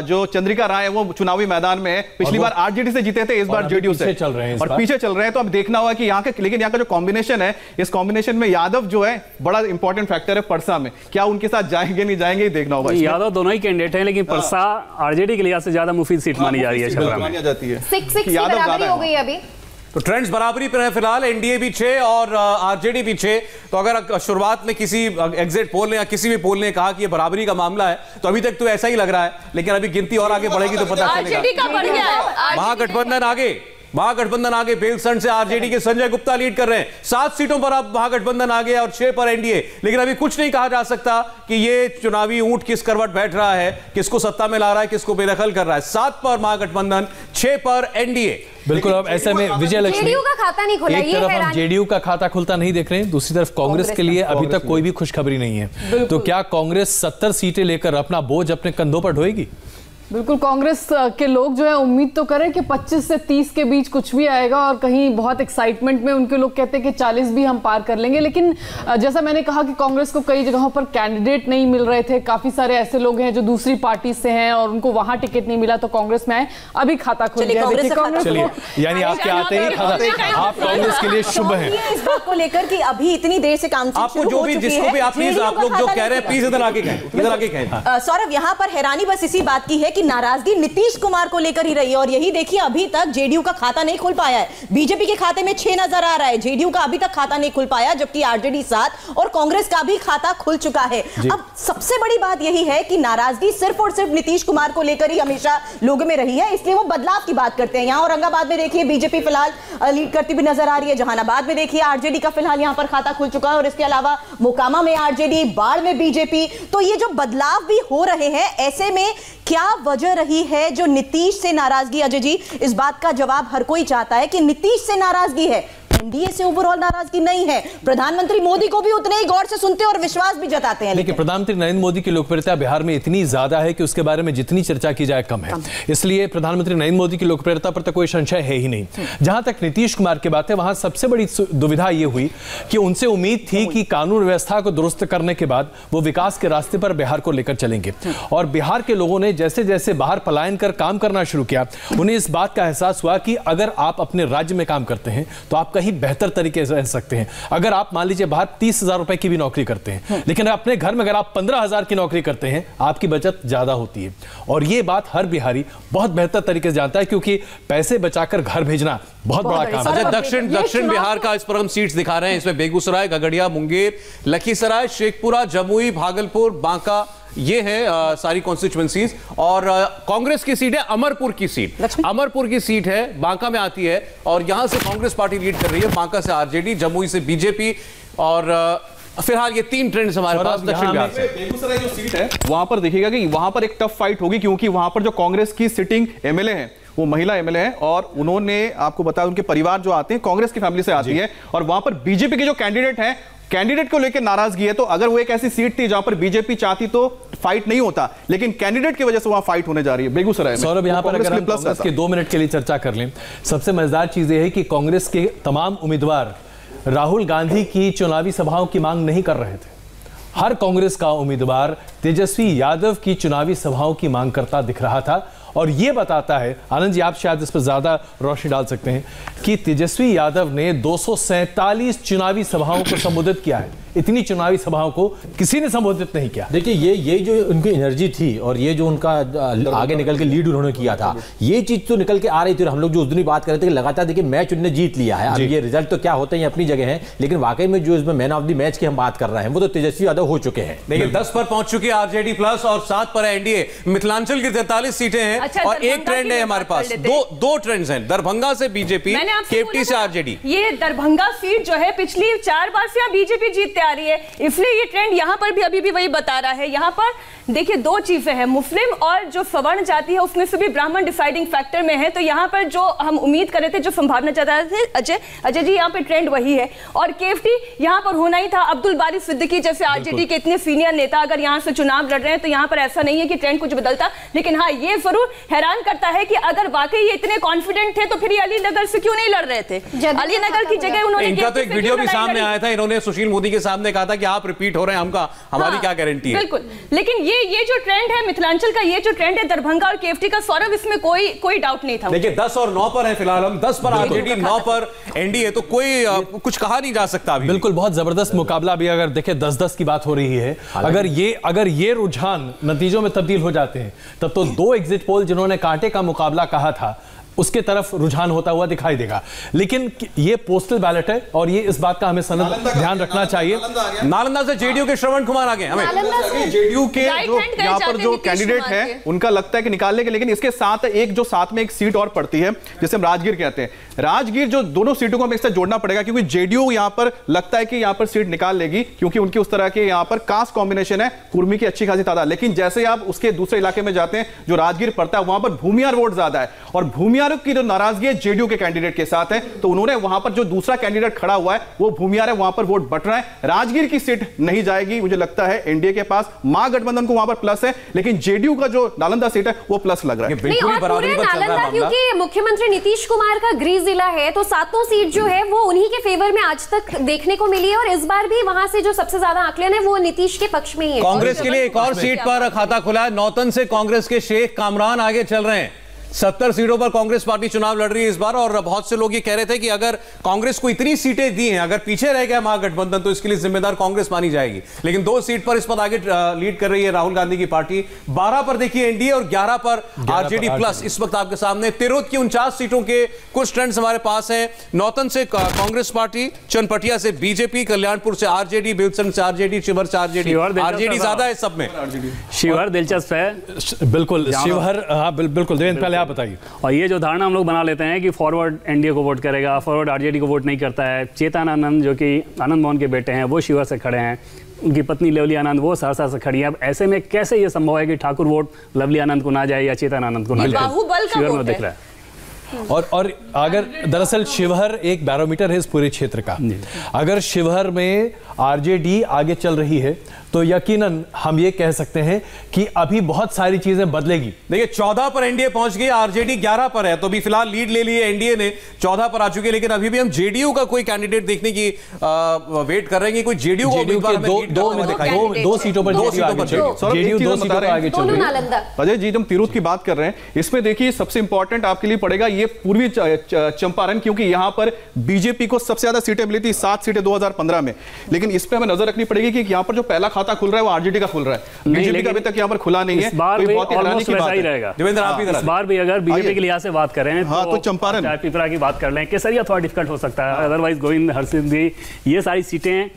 जो चंद्रिका राय है वो चुनावी मैदान में है, पिछली बार आरजेडी से जीते थे, इस बार जेडीयू से चल रहे हैं और पीछे चल रहे हैं। तो अब देखना होगा कि यहाँ के, लेकिन यहाँ का जो कॉम्बिनेशन है, इस कॉम्बिनेशन में यादव जो है बड़ा इंपॉर्टेंट फैक्टर है परसा में, क्या उनके साथ जाएंगे नहीं जाएंगे देखना होगा। यादव दोनों ही कैंडिडेट हैं, लेकिन परसा आरजेडी के लिहाज से ज्यादा मुफीद सीट मानी जा रही है, जाती है। 6-6 की बराबरी हो गई अभी। तो ट्रेंड्स बराबरी पर है फिलहाल, एनडीए भी 6 और आरजेडी भी 6। तो अगर शुरुआत में किसी एग्जिट पोल ने या किसी भी पोल ने कहा कि ये बराबरी का मामला है, तो अभी तक तो ऐसा ही लग रहा है, लेकिन अभी गिनती और आगे बढ़ेगी तो पता चलेगा। महागठबंधन आगे, महागठबंधन आगे, बेलसंड से आरजेडी के संजय गुप्ता लीड कर रहे हैं। 7 सीटों पर अब महागठबंधन आगे और 6 पर एनडीए, लेकिन अभी कुछ नहीं कहा जा सकता कि ये चुनावी ऊंट किस करवट बैठ रहा है, किसको सत्ता में ला रहा है, किसको बेदखल कर रहा है। 7 पर महागठबंधन, 6 पर एनडीए। बिल्कुल, अब ऐसे में विजय लक्ष्मी, जेडीयू का खाता नहीं खुला, एक तरफ हम जेडीयू का खाता खुलता नहीं देख रहे हैं, दूसरी तरफ कांग्रेस के लिए अभी तक कोई भी खुशखबरी नहीं है। तो क्या कांग्रेस 70 सीटें लेकर अपना बोझ अपने कंधों पर ढोएगी? बिल्कुल, कांग्रेस के लोग जो है उम्मीद तो करें कि 25 से 30 के बीच कुछ भी आएगा, और कहीं बहुत एक्साइटमेंट में उनके लोग कहते हैं कि 40 भी हम पार कर लेंगे। लेकिन जैसा मैंने कहा कि कांग्रेस को कई जगहों पर कैंडिडेट नहीं मिल रहे थे, काफी सारे ऐसे लोग हैं जो दूसरी पार्टी से हैं और उनको वहां टिकट नहीं मिला तो कांग्रेस में आए, अभी खाता खुल गया। चलिए, यानी आपके आते ही आप कांग्रेस के लिए शुभ है इस बात को लेकर कि अभी इतनी देर से काउंटिंग आपको जो भी जिसको भी आप प्लीज, आप लोग जो कह रहे हैं प्लीज इधर आके कहें, इधर आके कहें। सौरभ, यहाँ पर हैरानी बस इसी बात की है कि नाराजगी नीतीश कुमार को लेकर ही रही है, और यही देखिए अभी तक जेडीयू का खाता नहीं खुल पाया है। बीजेपी के खाते में 6 नजर आ रहा है, जेडीयू का अभी तक खाता नहीं खुल पाया, जबकि आरजेडी 7 और कांग्रेस का भी खाता खुल चुका है। अब सबसे बड़ी बात यही है कि नाराजगी सिर्फ और सिर्फ नीतीश कुमार को लेकर ही हमेशा लोगों में रही है, इसलिए वो बदलाव की बात करते हैं। यहाँ औरंगाबाद में देखिए बीजेपी फिलहाल लीड करती भी नजर आ रही है, जहानाबाद में देखिए आरजेडी का फिलहाल यहाँ पर खाता खुल चुका है, और इसके अलावा मोकामा में आरजेडी, बाढ़ में बीजेपी। तो ये जो बदलाव भी हो रहे हैं, ऐसे में क्या वजह रही है जो नीतीश से नाराजगी? अजय जी, इस बात का जवाब हर कोई चाहता है कि नीतीश से नाराजगी है, एनडीए से ओवरऑल नाराजगी नहीं है। प्रधानमंत्री मोदी को भी उतने ही गौर से सुनते और विश्वास भी जताते हैं। लेकिन प्रधानमंत्री नरेंद्र मोदी की लोकप्रियता बिहार में इतनी ज्यादा है कि उसके बारे में जितनी चर्चा की जाए कम है, इसलिए प्रधानमंत्री नरेंद्र मोदी की लोकप्रियता पर तो कोई संशय है ही नहीं। जहां तक नीतीश कुमार की बात है, वहां सबसे बड़ी दुविधा यह हुई कि उनसे उम्मीद थी कि कानून व्यवस्था को दुरुस्त करने के बाद वो विकास के रास्ते पर बिहार को लेकर चलेंगे, और बिहार के लोगों ने जैसे जैसे बाहर पलायन कर काम करना शुरू किया, उन्हें इस बात का एहसास हुआ कि अगर आप अपने राज्य में काम करते हैं तो आप कहीं बेहतर तरीके रह सकते हैं। अगर आप मान लीजिए बाहर 30,000 रुपए की भी नौकरी करते हैं, लेकिन अपने घर में अगर आप 15,000 की नौकरी करते हैं, आपकी बचत ज्यादा होती है। और यह बात हर बिहारी बहुत बेहतर तरीके से जानता है, क्योंकि पैसे बचाकर घर भेजना बहुत बड़ा काम है। दक्षिण बिहार का इस पर हम सीट्स दिखा रहे हैं, इसमें बेगूसराय, खगड़िया, मुंगेर, लखीसराय, शेखपुरा, जमुई, भागलपुर, बांका, ये है सारी कॉन्स्टिट्यूएंसीज। और कांग्रेस की सीट है अमरपुर की सीट, अमरपुर की सीट है, बांका में आती है और यहां से कांग्रेस पार्टी लीड कर रही है, बांका से आरजेडी, जमुई से बीजेपी। और फिलहाल ये 3 ट्रेंड्स हमारे पास दक्षिण बिहार से। बेगूसराय जो सीट है वहां पर देखिएगा कि वहां पर एक टफ फाइट होगी, क्योंकि वहां पर जो कांग्रेस की सिटिंग एमएलए हैं वो महिला एमएलए हैं और उन्होंने आपको बताया उनके परिवार जो आते हैं कांग्रेस की फैमिली से आती है। और वहां पर बीजेपी के जो कैंडिडेट हैं, कैंडिडेट को लेकर नाराजगी है। तो अगर वो एक ऐसी सीट थी जहां पर बीजेपी चाहती तो फाइट नहीं होता, लेकिन कैंडिडेट की वजह से वहां फाइट होने जा रही है बेगूसराय में। सौरभ, यहां पर अगर हम कांग्रेस के 2 मिनट के लिए चर्चा कर लें, सबसे मजेदार चीज यह है कि कांग्रेस के तमाम उम्मीदवार राहुल गांधी की चुनावी सभाओं की मांग नहीं कर रहे थे। हर कांग्रेस का उम्मीदवार तेजस्वी यादव की चुनावी सभाओं की मांग करता दिख रहा था। और यह बताता है, आनंद जी आप शायद इस पर ज्यादा रोशनी डाल सकते हैं, कि तेजस्वी यादव ने 247 चुनावी सभाओं को संबोधित किया है। इतनी चुनावी सभाओं को किसी ने संबोधित नहीं किया। देखिए ये जो उनकी एनर्जी थी और ये जो उनका आगे निकल के लीड उन्होंने किया था, ये चीज तो निकल के आ रही थी। हम लोग जो उस दिन बात कर रहे थे कि लगातार देखिए मैच उन्होंने जीत लिया है। अब ये रिजल्ट तो क्या होते हैं अपनी जगह है, लेकिन वाकई में जो इसमें मैन ऑफ द मैच की हम बात कर रहे हैं वो तो तेजस्वी यादव हो चुके हैं। देखिए 10 पर पहुंच चुकी है आरजेडी प्लस और 7 पर है एनडीए। मिथिलांचल की 43 सीटें हैं। अच्छा, और एक ट्रेंड है हमारे पास, दो ट्रेंड्स हैं, दरभंगा से बीजेपी, केवटी से आरजेडी। ये दरभंगा सीट जो है पिछली 4 बार से बीजेपी जीतते आ रही है, इसलिए ये ट्रेंड यहां पर भी अभी भी वही बता रहा है। यहां पर देखिए 2 चीजें हैं, मुस्लिम और जो सवर्ण जाति है उसमें से भी ब्राह्मण डिसाइडिंग फैक्टर में है। तो यहां पर जो हम उम्मीद कर रहे थे, जो संभावना चाहते थे अजय जी, यहां पे ट्रेंड वही है। और केवटी यहां पर होना ही था। अब्दुल बारी सिद्दीकी जैसे आरजेडी के इतने सीनियर नेता अगर यहां से चुनाव लड़ रहे हैं तो यहां पर ऐसा नहीं है कि ट्रेंड कुछ बदलता। लेकिन हाँ, ये जरूर हैरान करता है कि अगर वाकई ये इतने कॉन्फिडेंट थे तो फिर अलीनगर से क्यों नहीं लड़ रहे थे? अलीनगर की जगह उन्होंने, इनका तो एक वीडियो भी सामने आया था, इन्होंने सुशील मोदी के सामने कहा था कि आप रिपीट हो रहे हैं, हमारी क्या गारंटी है। बिल्कुल, लेकिन ये जो ट्रेंड है मिथिलांचल का, ये जो ट्रेंड है दरभंगा और केवटी का, सौरभ, इसमें कोई डाउट नहीं था। देखिए 10 और 9 पर है फिलहाल हम, 10 पर आरजेडी, 9 पर एनडीए, तो कोई कुछ कहा नहीं जा सकता अभी। बिल्कुल, बहुत जबरदस्त मुकाबला भी अगर देखें 10-10 की बात हो रही है। अगर ये रुझान नतीजों में तब्दील हो जाते हैं तब तो 2 एग्जिट पोल जिन्होंने कांटे का मुकाबला कहा था उसके तरफ रुझान होता हुआ दिखाई देगा। लेकिन ये पोस्टल बैलेट है और ये इस बात का हमें ध्यान रखना चाहिए। नालंदा से जेडीयू के श्रवण कुमार आ गए। हमें जेडीयू के जो यहाँ पर जो कैंडिडेट है उनका लगता है कि निकालने के, लेकिन इसके साथ साथ में एक सीट और पड़ती है जिसे हम राजगीर कहते हैं। राजगीर जो दोनों सीटों को हमें एक साथ जोड़ना पड़ेगा, क्योंकि जेडीयू यहाँ पर लगता है कि यहाँ पर सीट निकाल लेगी, क्योंकि उनकी उस तरह के यहाँ पर कास्ट कॉम्बिनेशन है, कुर्मी की अच्छी खासी तादाद। लेकिन जैसे आप उसके दूसरे इलाके में जाते हैं जो राजगीर पड़ता है, वहां पर भूमियार वोट ज्यादा है और भूमियार की जो नाराजगी है जेडीयू के कैंडिडेट के साथ है, तो उन्होंने वहां पर जो दूसरा कैंडिडेट खड़ा हुआ है वो भूमियार है, वहां पर वोट बट रहा है। राजगीर की सीट नहीं जाएगी, मुझे लगता है एनडीए के पास, महागठबंधन को वहां पर प्लस है, लेकिन जेडीयू का जो नालंदा सीट है वो प्लस लग रहा है। बिल्कुल बराबरी पर चल रहा है, क्योंकि मुख्यमंत्री नीतीश कुमार का गृह जिला है, तो 7 सीट जो है वो उन्हीं के फेवर में आज तक देखने को मिली है और इस बार भी वहां से जो सबसे ज्यादा आंकलन है वो नीतीश के पक्ष में ही है। कांग्रेस के लिए एक और सीट पर खाता खुला है, नौतन से कांग्रेस के शेख कामरान आगे चल रहे हैं। 70 सीटों पर कांग्रेस पार्टी चुनाव लड़ रही है इस बार। और बहुत से लोग ये कह रहे थे कि अगर कांग्रेस को इतनी सीटें दी हैं, अगर पीछे रह गया महागठबंधन तो इसके लिए जिम्मेदार कांग्रेस मानी जाएगी। लेकिन 2 सीट पर इस पर आगे लीड कर रही है राहुल गांधी की पार्टी। 12 पर देखिए एनडीए और 11 पर आरजेडी प्लस इस वक्त आपके सामने। तिरहुत की 49 सीटों के कुछ ट्रेंड्स हमारे पास हैं। नौतन से कांग्रेस पार्टी, चनपटिया से बीजेपी, कल्याणपुर से आरजेडी, बेलसंड से आरजेडी, शिवहर से आरजेडी। आरजेडी ज्यादा है सब में। शिवहर दिलचस्प है, बिल्कुल शिवहर, हाँ बिल्कुल। देवेंद्र पहले आप बताइए। और ये जो धारणा हम लोग बना लेते हैं कि फॉरवर्ड एनडीए को वोट करेगा, फॉरवर्ड आरजेडी को वोट नहीं करता है। चेतन आनंद जो कि आनंद मोहन के बेटे हैं वो शिवहर से खड़े हैं, उनकी पत्नी लवली आनंद वो सहरसा से खड़ी है। अब ऐसे में कैसे ये संभव है कि ठाकुर वोट लवली आनंद को ना जाए या चेतन आनंद को ना जाए? शिवहर में दिख रहा है। और अगर दरअसल शिवहर एक बैरोमीटर है इस पूरे क्षेत्र का, अगर शिवहर में आरजेडी आगे चल रही है तो यकीनन हम ये कह सकते हैं कि अभी बहुत सारी चीजें बदलेगी। देखिए 14 पर एनडीए पहुंच गई, आरजेडी 11 पर है, तो अभी फिलहाल लीड ले ली है एनडीए ने, 14 पर आ चुके हैं। लेकिन अभी भी हम जेडीयू का कोई कैंडिडेट देखने की वेट कर रहे हैं, कोई जेडीयू को दो सीटों पर जेडीयू 2 सीटों पर आगे चल रही है। अजय जी, जब तिरहुत की बात कर रहे हैं, इसमें देखिए सबसे इंपॉर्टेंट आपके लिए पड़ेगा ये पूर्वी चंपारण, क्योंकि यहां पर बीजेपी को सबसे ज्यादा सीटें मिली थी, 7 सीटें 2015 में। लेकिन लेकिन इस पे हमें नजर रखनी पड़ेगी कि यहाँ पर जो पहला खाता खुल रहा है वो आरजेडी का खुल रहा है, बीजेपी का अभी तक यहाँ पर खुला नहीं है। इस बार भी ऑलमोस्ट वैसा ही रहेगा। देवेंद्र, आप इस बार भी अगर बीजेपी के लिहाज से बात करें तो चंपारण पिपरा की बात कर लें, केसरिया थोड़ा डिफिकल्ट हो सकता है, अदरवाइज गोविंद, हरसिद्धि, ये सारी सीटें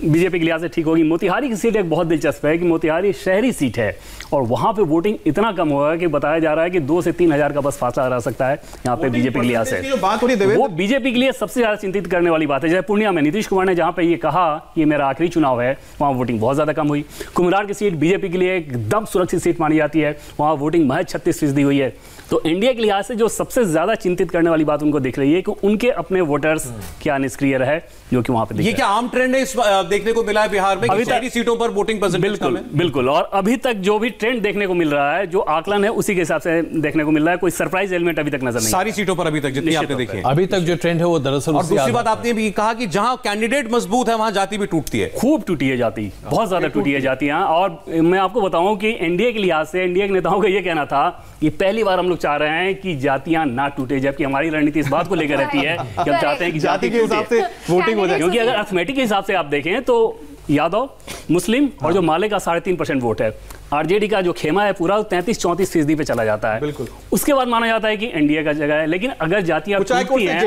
बीजेपी के लिहाज से ठीक होगी। मोतिहारी की सीट एक बहुत दिलचस्प है कि मोतिहारी शहरी सीट है और वहां पे वोटिंग इतना कम हुआ है कि बताया जा रहा है कि 2 से 3 हजार का बस फासला रह सकता है यहाँ पे बीजेपी के लिहाज से। बात हो रही है वो बीजेपी के लिए सबसे ज्यादा चिंतित करने वाली बात है। जैसे पूर्णिया में नीतीश कुमार ने जहां पे ये कहा कि मेरा आखिरी चुनाव है, वहां वोटिंग बहुत ज्यादा कम हुई। कुम्हरार की सीट बीजेपी के लिए एकदम सुरक्षित सीट मानी जाती है, वहां वोटिंग महज 36% हुई है। तो इंडिया के लिहाज से जो सबसे ज्यादा चिंतित करने वाली बात उनको दिख रही है कि उनके अपने वोटर्स क्या निष्क्रिय रहे, जो कि वहां पे ये क्या आम ट्रेंड है इस देखने को मिला है बिहार में, शहरी सीटों पर वोटिंग परसेंटेज कम है? बिल्कुल, और अभी तक जो भी ट्रेंड देखने को मिल रहा है, जो आकलन है उसी के हिसाब से देखने को मिल रहा है। कोई सरप्राइज एलिमेंट अभी तक नजर नहीं, सारी सीटों पर अभी तक जितनी आपने देखी है। अभी तक जो ट्रेंड है वो दरअसल। और दूसरी बात आपने भी कहा कि जहां कैंडिडेट मजबूत है वहां जाति भी टूटती है, खूब टूटी है जाति, बहुत ज्यादा टूटी है जातियां। और मैं आपको बताऊं कि एनडीए के लिहाज से एनडीए के नेताओं का यह कहना था कि पहली बार हम लोग चाह रहे हैं कि जातियां ना टूटे, जबकि हमारी रणनीति इस बात को लेकर रहती है कि हम चाहते हैं कि जाति के हिसाब से वोटिंग हो जाए। क्योंकि अगर अर्थमेटिक के हिसाब से आप देखें तो यादव, मुस्लिम और जो माले का 3.5% वोट है, आरजेडी का जो खेमा है पूरा 33-34% पे चला जाता है। बिल्कुल। उसके बाद माना जाता है कि एनडीए का जगह है। लेकिन अगर जातियां टूटती हैं,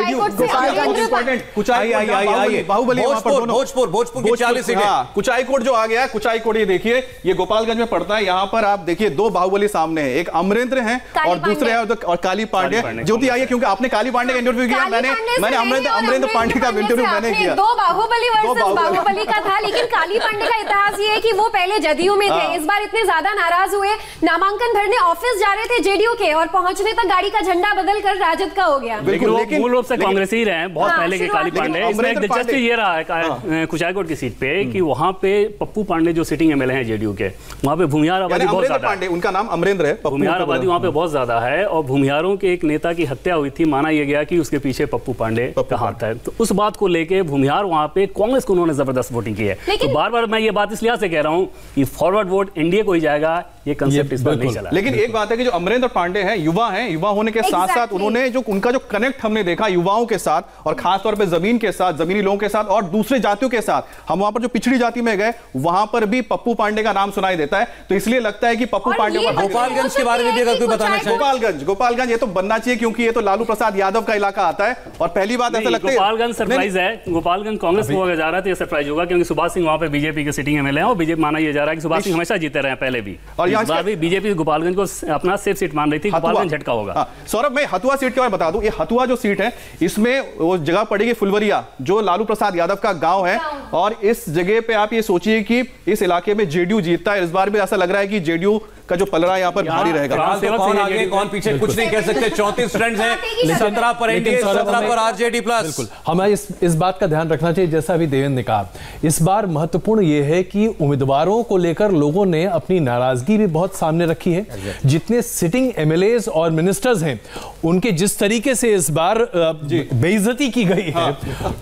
कुचाईकोट जो आ गया, कुचाईकोट ये देखिए, ये गोपालगंज में पड़ता है। यहाँ पर आप देखिए 2 बाहुबली सामने है, एक अमरेंद्र हैं और दूसरे है और काली पांडे। ज्योति आइए, क्योंकि आपने काली पांडे का इंटरव्यू किया, मैंने अमरेंद्र पांडे का इंटरव्यू मैंने किया। 2 बाहुबली वर्सेस बाहुबली का था, लेकिन काली पांडे का इतिहास ये है कि वो पहले जदयू में थे, इस बार इतने ज्यादा नाराज हुए, नामांकन भरने ऑफिस जा रहे थे जेडीयू के और पहुंचने तक गाड़ी का झंडा बदल कर राजद का हो गया। लेकिन वो मूल रूप से कांग्रेस ही रहे हैं बहुत पहले के काली पांडे। इसमें एक दिलचस्पी ये रहा है कुचाईकोट की सीट पे कि वहां पे पप्पू पांडे जो सिटिंग एमएलए हैं जेडीयू के, वहां पे भूमिहार आबादी बहुत ज्यादा है। उनका नाम अमरेंद्र है, भूमिहार आबादी वहां पे बहुत ज्यादा है और भूमिहारों के एक नेता की हत्या हुई थी, माना यह गया कि उसके पीछे पप्पू पांडे का हाथ है। तो उस बात को लेके भूमिहार वहां पे कांग्रेस को उन्होंने जबरदस्त वोटिंग की है। तो बार बार मैं ये बात इस लिहाज से कह रहा हूं कि फॉरवर्ड वोट एनडीए को ही जाएगा, ये कंसेप्ट इस बार नहीं चला। लेकिन एक बात है कि जो अमरेंद्र पांडे हैं, युवा होने के साथ साथ उन्होंने जो उनका जो कनेक्ट हमने देखा युवाओं के साथ और खासतौर पे जमीन के साथ, जमीनी लोगों के साथ और दूसरे जातियों के साथ, हम वहां पर जो पिछड़ी जाति में गए वहां पर भी पप्पू पांडे का नाम सुनाई देता है। तो इसलिए लगता है कि पप्पू पांडे गोपालगंज के बारे में भी अगर कोई बताना चाहे, गोपालगंज ये तो बनना चाहिए क्योंकि ये तो लालू प्रसाद यादव का इलाका आता है। और पहली बात ऐसा लगता है गोपालगंज सरप्राइज है, गोपालगंज कांग्रेस को अगर जा रहा है तो ये सरप्राइज होगा क्योंकि सुभाष सिंह वहां पे बीजेपी के सिटिंग एमएलए हैं और बीजेपी माना यह जा रहा है कि सुभाष सिंह हमेशा जीते रहे पहले भी, और इस बार भी बीजेपी गोपालगंज को अपना सेफ सीट मान रही थी। गोपालगंज झटका होगा। सौरभ, मैं हथुआ सीट के बारे में बता दूं, ये हथुआ जो सीट है इसमें वो जगह पड़ेगी फुलवरिया, जो लालू प्रसाद यादव का गांव है। और इस जगह पे आप ये सोचिए कि इस इलाके में जेडीयू जीतता है। इस बार भी ऐसा लग रहा है कि जेडीयू का जो पलड़ा यहाँ पर भारी रहेगा। कौन आगे कौन पीछे कुछ नहीं कह सकते। 34 स्टैंड्स हैं, 17 पर एनडीए, 17 पर आरजेडी प्लस। बिल्कुल, हमें इस बात का ध्यान रखना चाहिए, जैसा अभी देवेंद्र ने कहा, इस बार महत्वपूर्ण यह है कि उम्मीदवारों को लेकर लोगों ने अपनी नाराजगी भी बहुत सामने रखी है। जितने सिटिंग एमएलएज और मिनिस्टर्स हैं उनके जिस तरीके से इस बार बेइज्जती की गई है,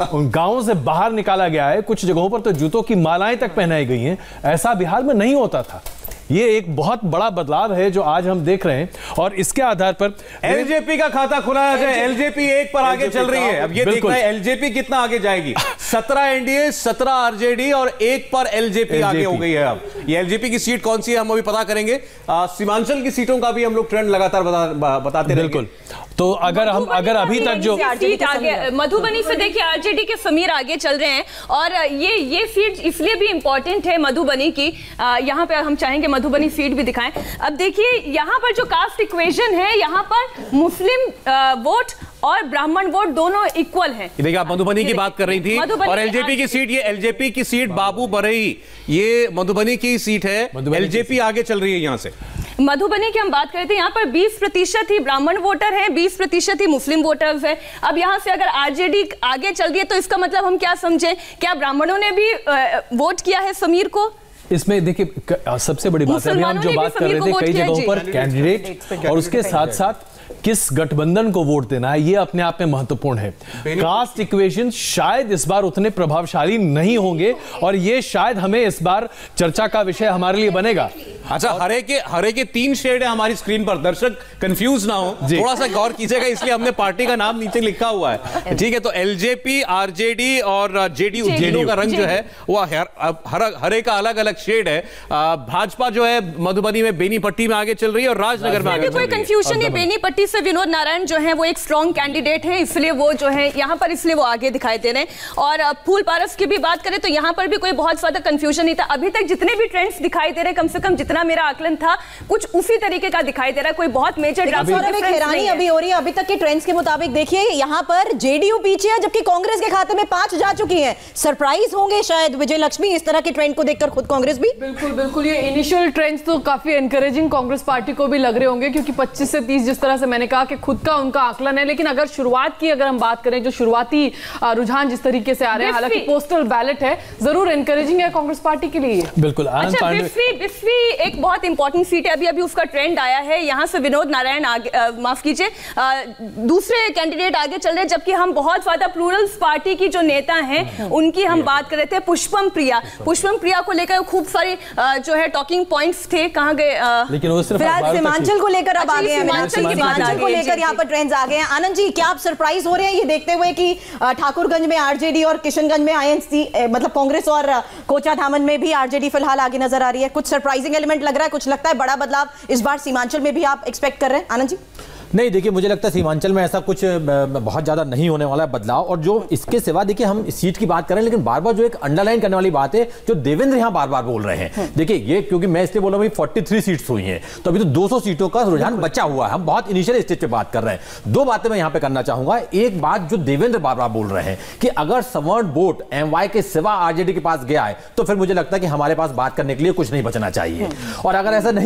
उन गांवों से बाहर निकाला गया है, कुछ जगहों पर तो जूतों की मालाएं तक पहनाई गई हैं। ऐसा बिहार में नहीं होता था। ये एक बहुत बड़ा बदलाव है जो आज हम देख रहे हैं और इसके आधार पर एलजेपी का खाता खुलाया जाए। एलजेपी 1 पर आगे चल रही है। अब ये देखना है एलजेपी कितना आगे जाएगी। 17 एनडीए, 17 आरजेडी और 1 पर एलजेपी आगे हो गई है। अब ये एलजेपी की सीट कौन सी है हम अभी पता करेंगे। सीमांचल की सीटों का भी हम लोग ट्रेंड लगातार बताते रहेंगे। बिल्कुल, तो अगर अभी तक जो सीट आगे मधुबनी से देखिए आरजेडी के समीर आगे चल रहे हैं और ये सीट इसलिए भी इंपॉर्टेंट है मधुबनी की। यहाँ पे हम चाहेंगे मधुबनी सीट भी दिखाएं। अब देखिए यहाँ पर जो कास्ट इक्वेशन है, यहाँ पर मुस्लिम वोट और ब्राह्मण वोट दोनों इक्वल हैं। देखिए आप मधुबनी की बात कर रही थी और एलजेपी की सीट, ये एलजेपी की सीट बाबू बरई, ये मधुबनी की सीट है। एलजेपी आगे चल रही है यहाँ से। मधुबनी की हम बात करते हैं, यहाँ पर 20% ही ब्राह्मण वोटर हैं, 20% ही मुस्लिम वोटर्स हैं। अब यहाँ से अगर आरजेडी आगे चल रही है तो इसका मतलब हम क्या समझें, क्या ब्राह्मणों ने भी वोट किया है समीर को? इसमें देखिए सबसे बड़ी बात है, अभी हम जो बात कर रहे थे कई जगहों पर कैंडिडेट और उसके साथ साथ किस गठबंधन को वोट देना है, यह अपने आप में महत्वपूर्ण है। कास्ट इक्वेशन शायद इस बार उतने प्रभावशाली नहीं होंगे और यह शायद हमें इस बार चर्चा का विषय हमारे लिए बनेगा। अच्छा, हरे के 3 शेड है हमारी स्क्रीन पर, दर्शक कंफ्यूज ना हो, थोड़ा सा गौर कीजिएगा, इसलिए हमने पार्टी का नाम नीचे लिखा हुआ है। ठीक है, तो एलजेपी, आरजेडी और जेडीयू का रंग जो है वो हरे का अलग अलग शेड है। भाजपा जो है मधुबनी में बेनीपट्टी में आगे चल रही है और राजनगर में आगे चल रही है। कोई कंफ्यूजन नहीं, बेनीपट्टी से विनोद नारायण जो है वो एक स्ट्रॉन्ग कैंडिडेट है, इसलिए वो जो है यहाँ पर इसलिए वो आगे दिखाई दे रहे हैं। और फूल पारस की भी बात करें तो यहाँ पर भी कोई बहुत ज्यादा कंफ्यूजन नहीं था। अभी तक जितने भी ट्रेंड्स दिखाई दे रहे, कम से कम जितना मेरा आकलन था कुछ उसी तरीके का दिखाई दे रहा है, कोई बहुत मेजर हैरानी अभी हो रही है। अभी तक के ट्रेंड्स के मुताबिक देखिए यहाँ पर जेडीयू पीछे है, जबकि कांग्रेस के खाते में 5 जा चुकी है। सरप्राइज होंगे शायद विजय लक्ष्मी इस तरह के ट्रेंड को देखकर खुद कांग्रेस भी। बिल्कुल बिल्कुल, ये इनिशियल ट्रेंड्स तो काफी एनकरेजिंग कांग्रेस पार्टी को भी लग रहे होंगे, क्योंकि 25 से 30 जिस तरह से मैंने कहा कि खुद का उनका आकलन है। लेकिन अगर शुरुआत की अगर हम बात करें, जो शुरुआती रुझान जिस तरीके से आ रहे हैं, हालांकि पोस्टल बैलेट है, जरूर एनकरेजिंग है कांग्रेस पार्टी के लिए। बिल्कुल। अच्छा, बिस्फी एक बहुत इंपॉर्टेंट सीट है, अभी उसका ट्रेंड आया है, यहां से विनोद नारायण माफ कीजिए दूसरे कैंडिडेट आगे चल रहे हैं, जबकि हम बहुत ज्यादा प्लूरल्स पार्टी की जो नेता हैं उनकी हम बात कर रहे थे। पुष्पम प्रिया को लेकर खूब सारी जो है टॉकिंग पॉइंट्स थे, कहां गए? लेकिन वो सिर्फ सीमांचल को लेकर अब आ गए हैं, सीमांचल को लेकर यहाँ पर ट्रेंड्स आ गए हैं। आनंद जी, क्या आप सरप्राइज हो रहे हैं ये देखते हुए कि ठाकुरगंज में आरजेडी और किशनगंज में आईएनसी, मतलब कांग्रेस और कोचाधामन में भी आरजेडी फिलहाल आगे नजर आ रही है? कुछ सरप्राइजिंग एलिमेंट लग रहा है, कुछ लगता है बड़ा बदलाव इस बार सीमांचल में भी आप एक्सपेक्ट कर रहे हैं? आनंद जी। नहीं, देखिए मुझे लगता है सीमांचल में ऐसा कुछ बहुत ज़्यादा नहीं होने वाला है बदलाव। और जो इसके सिवा देखिए हम इस सीट की बात करें, लेकिन बार बार जो एक अंडरलाइन करने वाली बात है जो देवेंद्र यहाँ बार बार बोल रहे हैं, देखिए ये क्योंकि मैं इसलिए बोल रहा हूँ 43 सीट्स हुई हैं, तो अभी तो 200 सीटों का रुझान बचा हुआ है। हम बहुत इनिशियल स्टेज पे बात कर रहे हैं। 2 बातें मैं यहाँ पे करना चाहूंगा। एक बात जो देवेंद्र बार बार बोल रहे हैं कि अगर सवर्ण वोट एमवाई के सिवा आरजेडी के पास गया है तो फिर मुझे लगता है कि हमारे पास बात करने के लिए कुछ नहीं बचना चाहिए। और अगर ऐसा नहीं